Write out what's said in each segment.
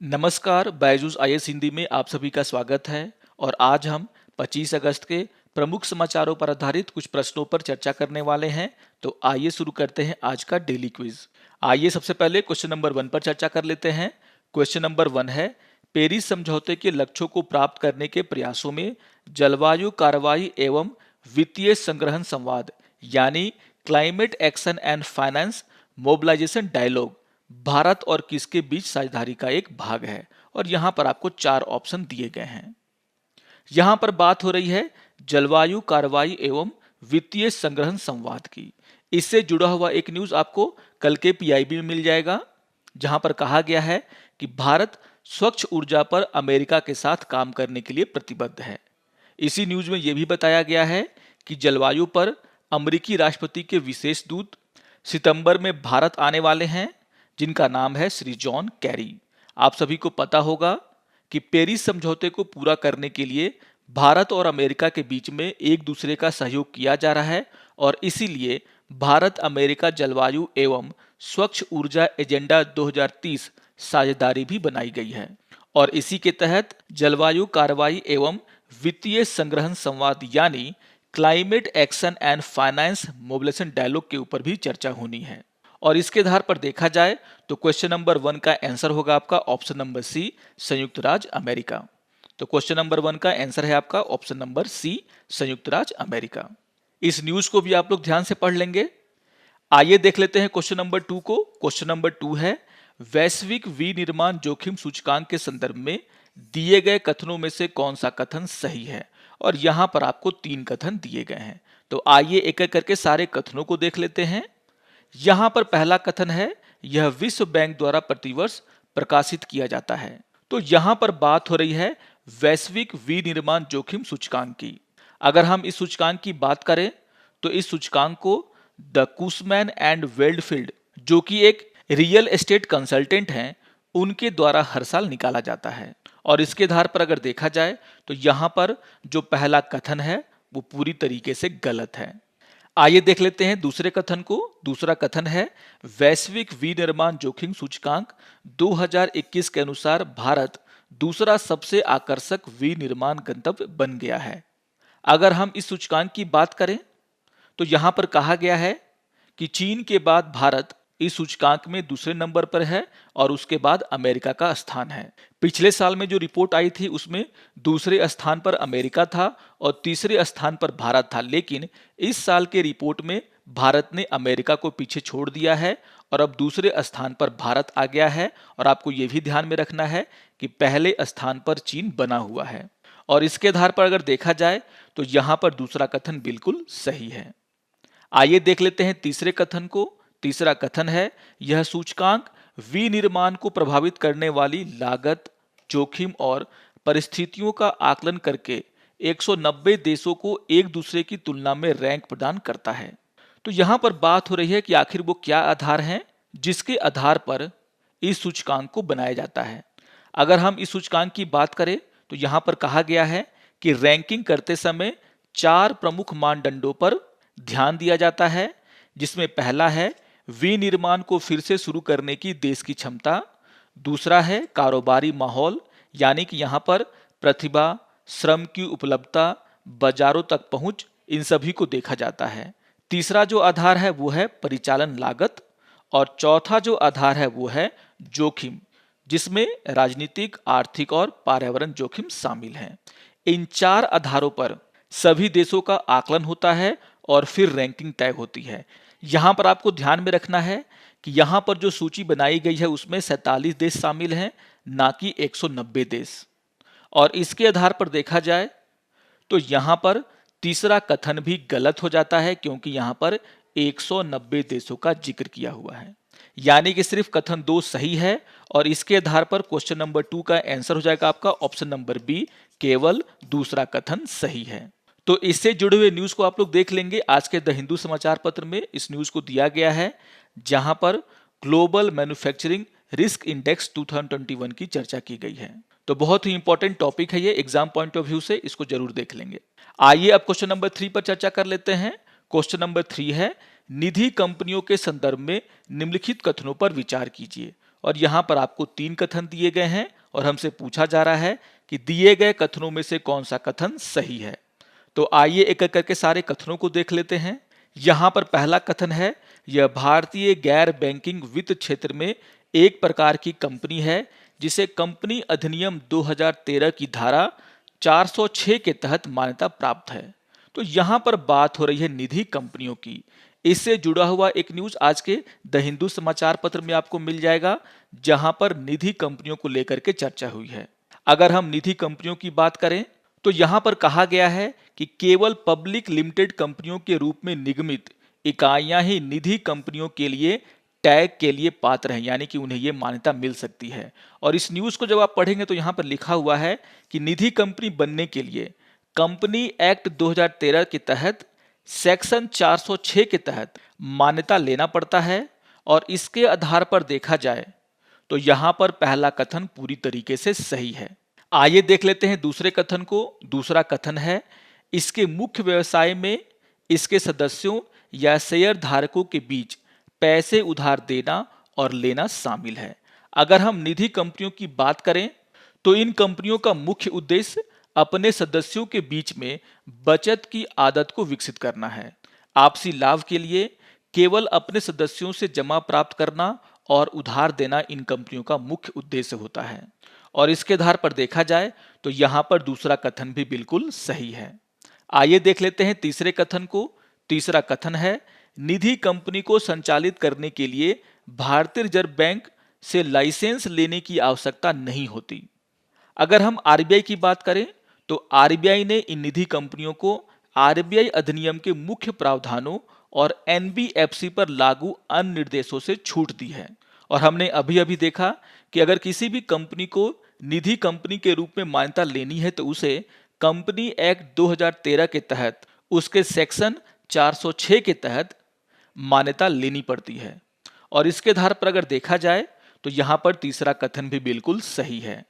नमस्कार, बायजूस आईएएस हिंदी में आप सभी का स्वागत है। और आज हम 25 अगस्त के प्रमुख समाचारों पर आधारित कुछ प्रश्नों पर चर्चा करने वाले हैं। तो आइए शुरू करते हैं आज का डेली क्विज। आइए सबसे पहले क्वेश्चन नंबर 1 पर चर्चा कर लेते हैं। क्वेश्चन नंबर 1 है, पेरिस समझौते के लक्ष्यों को प्राप्त करने के प्रयासों में जलवायु कार्रवाई एवं वित्तीय संग्रहण संवाद यानी climate action and finance mobilization dialogue Bharat और किसके बीच साझेदारी का एक भाग है। और यहां पर आपको 4 ऑप्शन दिए गए हैं। यहां पर बात हो रही है जलवायु कार्रवाई एवं वित्तीय संग्रहण संवाद की। इससे जुड़ा हुआ एक न्यूज आपको कल के पीआईबी में मिल जाएगा, जहां पर कहा गया है कि भारत स्वच्छ ऊर्जा पर अमेरिका के साथ काम करने के लिए प्रतिबद्ध है। इसी न्यूज में यह भी बताया गया है कि जलवायु पर अमेरिकी राष्ट्रपति के विशेष दूत सितंबर में भारत आने वाले हैं, जिनका नाम है श्री जॉन कैरी। आप सभी को पता होगा कि पेरिस समझौते को पूरा करने के लिए भारत और अमेरिका के बीच में एक दूसरे का सहयोग किया जा रहा है और इसीलिए भारत अमेरिका जलवायु एवं स्वच्छ ऊर्जा एजेंडा 2030 साझेदारी भी बनाई गई है। और इसी के तहत जलवायु कार्रवाई एवं वित्तीय संग्रहण संवाद यानी climate action and finance mobilization dialogue के ऊपर भी चर्चा होनी है। और इसके आधार पर देखा जाए तो क्वेश्चन नंबर 1 का आंसर होगा आपका ऑप्शन नंबर सी, संयुक्त राज्य अमेरिका। तो क्वेश्चन नंबर 1 का आंसर है आपका ऑप्शन नंबर सी, संयुक्त राज्य अमेरिका। इस न्यूज को भी आप लोग ध्यान से पढ़ लेंगे। आइए देख लेते हैं क्वेश्चन नंबर 2 को। क्वेश्चन नंबर 2 है, वैश्विक विनिर्माण जोखिम सूचकांक के संदर्भ में दिए गए कथनों में से कौन सा कथन सही है। और यहां पर आपको 3 कथन दिए गए हैं। तो आइए एक एक करके सारे कथनों को देख लेते हैं। यहां पर पहला कथन है, यह विश्व बैंक द्वारा प्रतिवर्ष प्रकाशित किया जाता है। तो यहां पर बात हो रही है वैश्विक विनिर्माण जोखिम सूचकांक की। अगर हम इस सूचकांक की बात करें तो इस सूचकांक को द कुशमैन एंड वेल्डफील्ड, जो कि एक रियल एस्टेट कंसल्टेंट हैं, उनके द्वारा हर साल निकाला जाता है। और इसके आधार पर अगर देखा जाए तो यहां पर जो पहला कथन है वो पूरी तरीके से गलत है। आइए देख लेते हैं दूसरे कथन को। दूसरा कथन है, वैश्विक विनिर्माण जोखिम सूचकांक 2021 के अनुसार भारत दूसरा सबसे आकर्षक विनिर्माण गंतव्य बन गया है। अगर हम इस सूचकांक की बात करें तो यहां पर कहा गया है कि चीन के बाद भारत इस सूचकांक में दूसरे नंबर पर है और उसके बाद अमेरिका का स्थान है। पिछले साल में जो रिपोर्ट आई थी उसमें दूसरे स्थान पर अमेरिका था और तीसरे स्थान पर भारत था, लेकिन इस साल के रिपोर्ट में भारत ने अमेरिका को पीछे छोड़ दिया है और अब दूसरे स्थान पर भारत आ गया है। और आपको यह भी ध्यान में रखना है कि पहले स्थान पर चीन बना हुआ है। और इसके आधार पर अगर देखा जाए तो यहां पर दूसरा कथन बिल्कुल सही है। आइए देख लेते हैं तीसरे कथन को। तीसरा कथन है, यह सूचकांक विनिर्माण को प्रभावित करने वाली लागत, जोखिम और परिस्थितियों का आकलन करके 190 देशों को एक दूसरे की तुलना में रैंक प्रदान करता है। तो यहां पर बात हो रही है कि आखिर वो क्या आधार हैं जिसके आधार पर इस सूचकांक को बनाया जाता है। अगर हम इस सूचकांक की बात करें तो यहां पर कहा गया है कि रैंकिंग करते समय 4 प्रमुख मानदंडों पर ध्यान दिया जाता है, जिसमें पहला है विनिर्माण को फिर से शुरू करने की देश की क्षमता। दूसरा है कारोबारी माहौल, यानी कि यहां पर प्रतिभा, श्रम की उपलब्धता, बाजारों तक पहुंच, इन सभी को देखा जाता है। तीसरा जो आधार है वो है परिचालन लागत और चौथा जो आधार है वो है जोखिम, जिसमें राजनीतिक, आर्थिक और पर्यावरण जोखिम शामिल हैं। इन 4 आधारों पर सभी देशों का आकलन होता है और फिर रैंकिंग तय होती है। यहां पर आपको ध्यान में रखना है कि यहां पर जो सूची बनाई गई है उसमें 47 देश शामिल हैं, ना कि 190 देश। और इसके आधार पर देखा जाए तो यहां पर तीसरा कथन भी गलत हो जाता है, क्योंकि यहां पर 190 देशों का जिक्र किया हुआ है। यानी कि सिर्फ कथन 2 सही है और इसके आधार पर क्वेश्चन नंबर 2 का आंसर हो जाएगा आपका ऑप्शन नंबर बी, केवल दूसरा कथन सही है। तो इससे जुड़े हुए न्यूज को आप लोग देख लेंगे। आज के द हिंदू समाचार पत्र में इस न्यूज को दिया गया है, जहां पर ग्लोबल मैन्युफैक्चरिंग रिस्क इंडेक्स 2021 की चर्चा की गई है। तो बहुत ही इंपॉर्टेंट टॉपिक है ये, एग्जाम पॉइंट ऑफ व्यू से इसको जरूर देख लेंगे। आइए अब क्वेश्चन नंबर 3 पर चर्चा कर लेते हैं। क्वेश्चन नंबर 3 है, निधि कंपनियों के संदर्भ में निम्नलिखित कथनों पर विचार कीजिए। और यहाँ पर आपको 3 कथन दिए गए हैं और हमसे पूछा जा रहा है कि दिए गए कथनों में से कौन सा कथन सही है। तो आइए एक एक करके सारे कथनों को देख लेते हैं। यहाँ पर पहला कथन है, यह भारतीय गैर बैंकिंग वित्त क्षेत्र में एक प्रकार की कंपनी है जिसे कंपनी अधिनियम 2013 की धारा 406 के तहत मान्यता प्राप्त है। तो यहाँ पर बात हो रही है निधि कंपनियों की। इससे जुड़ा हुआ एक न्यूज आज के द हिंदू समाचार पत्र में आपको मिल जाएगा, जहां पर निधि कंपनियों को लेकर के चर्चा हुई है। अगर हम निधि कंपनियों की बात करें तो यहां पर कहा गया है कि केवल पब्लिक लिमिटेड कंपनियों के रूप में निगमित इकाइयां ही निधि कंपनियों के लिए टैग के लिए पात्र हैं, यानी कि उन्हें यह मान्यता मिल सकती है। और इस न्यूज को जब आप पढ़ेंगे तो यहां पर लिखा हुआ है कि निधि कंपनी बनने के लिए कंपनी एक्ट 2013 के तहत सेक्शन 406 के तहत मान्यता लेना पड़ता है। और इसके आधार पर देखा जाए तो यहां पर पहला कथन पूरी तरीके से सही है। आइए देख लेते हैं दूसरे कथन को। दूसरा कथन है, इसके मुख्य व्यवसाय में इसके सदस्यों या शेयर धारकों के बीच पैसे उधार देना और लेना शामिल है। अगर हम निधि कंपनियों की बात करें तो इन कंपनियों का मुख्य उद्देश्य अपने सदस्यों के बीच में बचत की आदत को विकसित करना है। आपसी लाभ के लिए केवल अपने सदस्यों से जमा प्राप्त करना और उधार देना इन कंपनियों का मुख्य उद्देश्य होता है। और इसके आधार पर देखा जाए तो यहां पर दूसरा कथन भी बिल्कुल सही है। आइए देख लेते हैं तीसरे कथन को। तीसरा कथन है, निधि कंपनी को संचालित करने के लिए भारतीय रिजर्व बैंक से लाइसेंस लेने की आवश्यकता नहीं होती। अगर हम आरबीआई की बात करें तो आरबीआई ने इन निधि कंपनियों को आरबीआई अधिनियम के मुख्य प्रावधानों और एनबीएफसी पर लागू अन्य निर्देशों से छूट दी है। और हमने अभी अभी देखा कि अगर किसी भी कंपनी को निधि कंपनी के रूप में मान्यता लेनी है तो उसे कंपनी एक्ट 2013 के तहत उसके सेक्शन 406 के तहत मान्यता लेनी पड़ती है। और इसके आधार पर अगर देखा जाए तो यहां पर तीसरा कथन भी बिल्कुल सही है,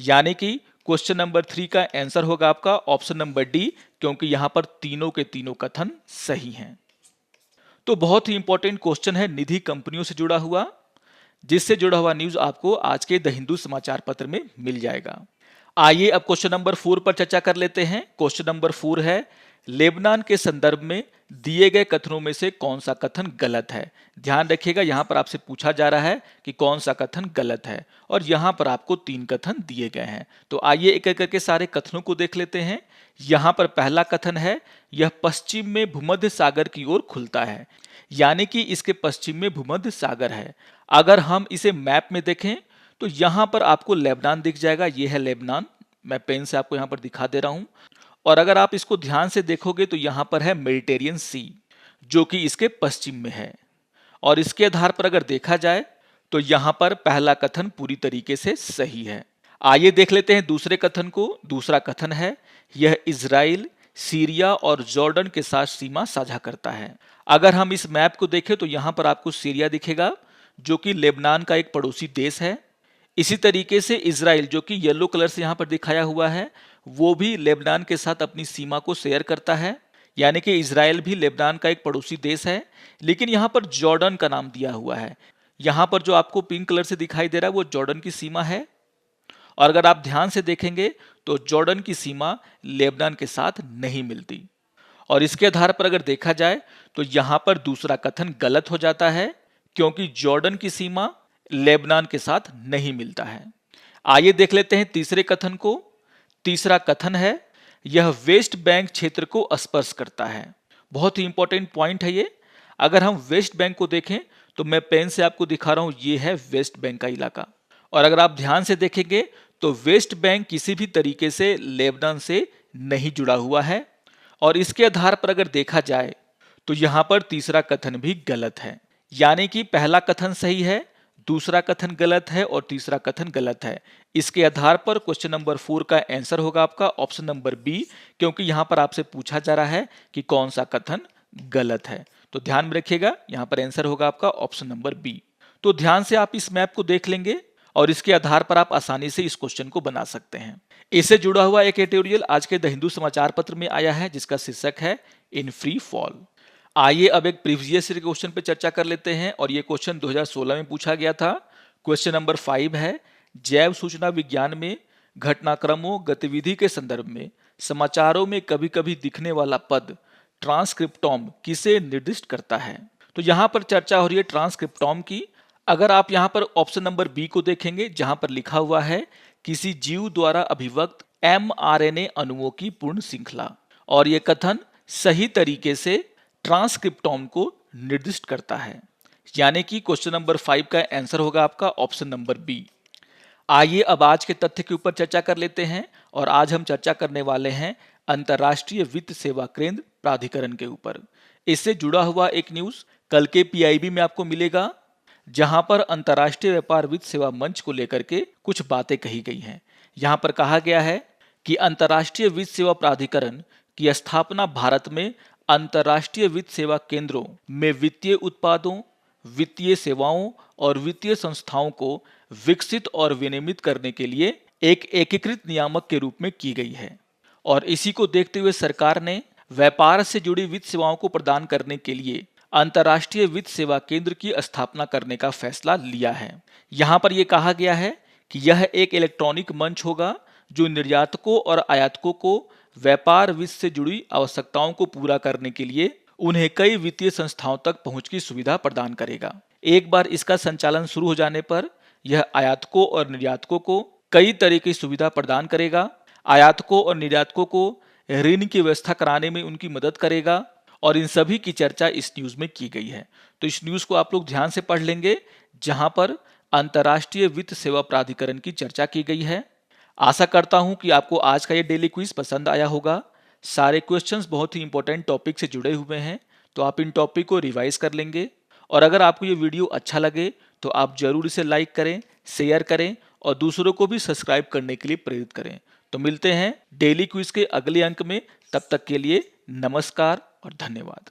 यानी कि क्वेश्चन नंबर 3 का आंसर होगा आपका ऑप्शन नंबर डी, क्योंकि यहां पर तीनों के तीनों कथन सही हैं। तो बहुत ही इंपॉर्टेंट क्वेश्चन है निधि कंपनियों से जुड़ा हुआ, जिससे जुड़ा हुआ न्यूज आपको आज के द हिंदू समाचार पत्र में मिल जाएगा। आइए अब क्वेश्चन नंबर 4 पर चर्चा कर लेते हैं। क्वेश्चन नंबर 4 है, लेबनान के संदर्भ में दिए गए कथनों में से कौन सा कथन गलत है। ध्यान रखिएगा, यहां पर आपसे पूछा जा रहा है कि कौन सा कथन गलत है और यहां पर आपको 3 कथन दिए गए हैं। तो आइए एक एक करके सारे कथनों को देख लेते हैं। यहां पर पहला कथन है, यह पश्चिम में भूमध्य सागर की ओर खुलता है, यानी कि इसके पश्चिम में भूमध्य सागर है। अगर हम इसे मैप में देखें तो यहां पर आपको लेबनान दिख जाएगा। यह है लेबनान, मैं पेन से आपको यहां पर दिखा दे रहा हूं। और अगर आप इसको ध्यान से देखोगे तो यहां पर है मेडिटेरियन सी, जो कि इसके पश्चिम में है। और इसके आधार पर अगर देखा जाए तो यहां पर पहला कथन पूरी तरीके से सही है। आइए देख लेते हैं दूसरे कथन को। दूसरा कथन है, यह इजराइल, सीरिया और जॉर्डन के साथ सीमा साझा करता है। अगर हम इस मैप को देखें तो यहां पर आपको सीरिया दिखेगा, जो कि लेबनान का एक पड़ोसी देश है। इसी तरीके से इजराइल, जो कि येलो कलर से यहां पर दिखाया हुआ है, वो भी लेबनान के साथ अपनी सीमा को शेयर करता है, यानी कि इजराइल भी लेबनान का एक पड़ोसी देश है। लेकिन यहां पर जॉर्डन का नाम दिया हुआ है। यहां पर जो आपको पिंक कलर से दिखाई दे रहा है वो जॉर्डन की सीमा है। और अगर आप ध्यान से देखेंगे तो जॉर्डन की सीमा लेबनान के साथ नहीं मिलती। और इसके आधार पर अगर देखा जाए तो यहां पर दूसरा कथन गलत हो जाता है, क्योंकि जॉर्डन की सीमा लेबनान के साथ नहीं मिलता है। आइए देख लेते हैं तीसरे कथन को। तीसरा कथन है, यह वेस्ट बैंक क्षेत्र को स्पर्श करता है। बहुत ही इंपॉर्टेंट पॉइंट है ये। अगर हम वेस्ट बैंक को देखें तो मैं पेन से आपको दिखा रहा हूं, ये है वेस्ट बैंक का इलाका। और अगर आप ध्यान से देखेंगे तो वेस्ट बैंक किसी भी तरीके से लेबनान से नहीं जुड़ा हुआ है। और इसके आधार पर अगर देखा जाए तो यहां पर तीसरा कथन भी गलत है, यानी कि पहला कथन सही है, दूसरा कथन गलत है और तीसरा कथन गलत है। इसके आधार पर क्वेश्चन नंबर 4 का आंसर होगा आपका ऑप्शन नंबर बी, क्योंकि यहां पर आपसे पूछा जा रहा है कि कौन सा कथन गलत है। तो ध्यान में रखिएगा, यहां पर आंसर होगा आपका ऑप्शन नंबर बी। तो ध्यान से आप इस मैप को देख लेंगे और इसके आधार पर आप आसानी से इस क्वेश्चन को बना सकते हैं। इससे जुड़ा हुआ एक एडिटोरियल आज के द हिंदू समाचार पत्र में आया है, जिसका शीर्षक है इन फ्री फॉल। आइए अब एक प्रीवियस ईयर क्वेश्चन पे चर्चा कर लेते हैं। और ये क्वेश्चन 2016 में पूछा गया था। क्वेश्चन नंबर 5 है, जैव सूचना विज्ञान में घटनाक्रमों गतिविधि के संदर्भ में समाचारों में कभी कभी दिखने वाला पद ट्रांसक्रिप्टोम किसे निर्दिष्ट करता है। तो यहाँ पर चर्चा हो रही है ट्रांसक्रिप्टोम की। अगर आप यहाँ पर ऑप्शन नंबर बी को देखेंगे, जहां पर लिखा हुआ है किसी जीव द्वारा अभिव्यक्त mRNA अणुओं की पूर्ण श्रृंखला, और यह कथन सही तरीके से ट्रांसक्रिप्टोम को निर्दिष्ट करता है। यानी कि क्वेश्चन नंबर 5 का आंसर होगा आपका ऑप्शन नंबर बी। आइए अब आज के तथ्य के ऊपर चर्चा कर लेते हैं, और आज हम चर्चा करने वाले हैं अंतर्राष्ट्रीय वित्त सेवा केंद्र प्राधिकरण के ऊपर। इससे जुड़ा हुआ एक न्यूज कल के पीआईबी में आपको मिलेगा, जहां पर अंतर्राष्ट्रीय व्यापार वित्त सेवा मंच को लेकर के कुछ बातें कही गई हैं। यहां पर कहा गया है कि अंतर्राष्ट्रीय वित्त सेवा प्राधिकरण की स्थापना भारत में अंतर्राष्ट्रीय वित्त सेवा केंद्रों में वित्तीय उत्पादों, वित्तीय सेवाओं और वित्तीय संस्थाओं को विकसित और विनियमित करने के लिए एक एकीकृत नियामक के रूप में की गई है, और इसी को देखते हुए सरकार ने व्यापार से जुड़ी वित्त सेवाओं को प्रदान करने के लिए अंतर्राष्ट्रीय वित्त सेवा केंद्र की स्थापना करने का फैसला लिया है। यहाँ पर यह कहा गया है कि यह एक इलेक्ट्रॉनिक मंच होगा जो निर्यातकों और आयातकों को व्यापार वित्त से जुड़ी आवश्यकताओं को पूरा करने के लिए उन्हें कई वित्तीय संस्थाओं तक पहुंच की सुविधा प्रदान करेगा। एक बार इसका संचालन शुरू हो जाने पर यह आयातकों और निर्यातकों को कई तरह की सुविधा प्रदान करेगा। आयातकों और निर्यातकों को ऋण की व्यवस्था कराने में उनकी मदद करेगा, और इन सभी की चर्चा इस न्यूज में की गई है। तो इस न्यूज को आप लोग ध्यान से पढ़ लेंगे, जहां पर अंतर्राष्ट्रीय वित्त सेवा प्राधिकरण की चर्चा की गई है। आशा करता हूं कि आपको आज का ये डेली क्विज पसंद आया होगा। सारे क्वेश्चंस बहुत ही इंपॉर्टेंट टॉपिक से जुड़े हुए हैं, तो आप इन टॉपिक को रिवाइज कर लेंगे। और अगर आपको ये वीडियो अच्छा लगे तो आप जरूर इसे लाइक करें, शेयर करें और दूसरों को भी सब्सक्राइब करने के लिए प्रेरित करें। तो मिलते हैं डेली क्विज के अगले अंक में, तब तक के लिए नमस्कार और धन्यवाद।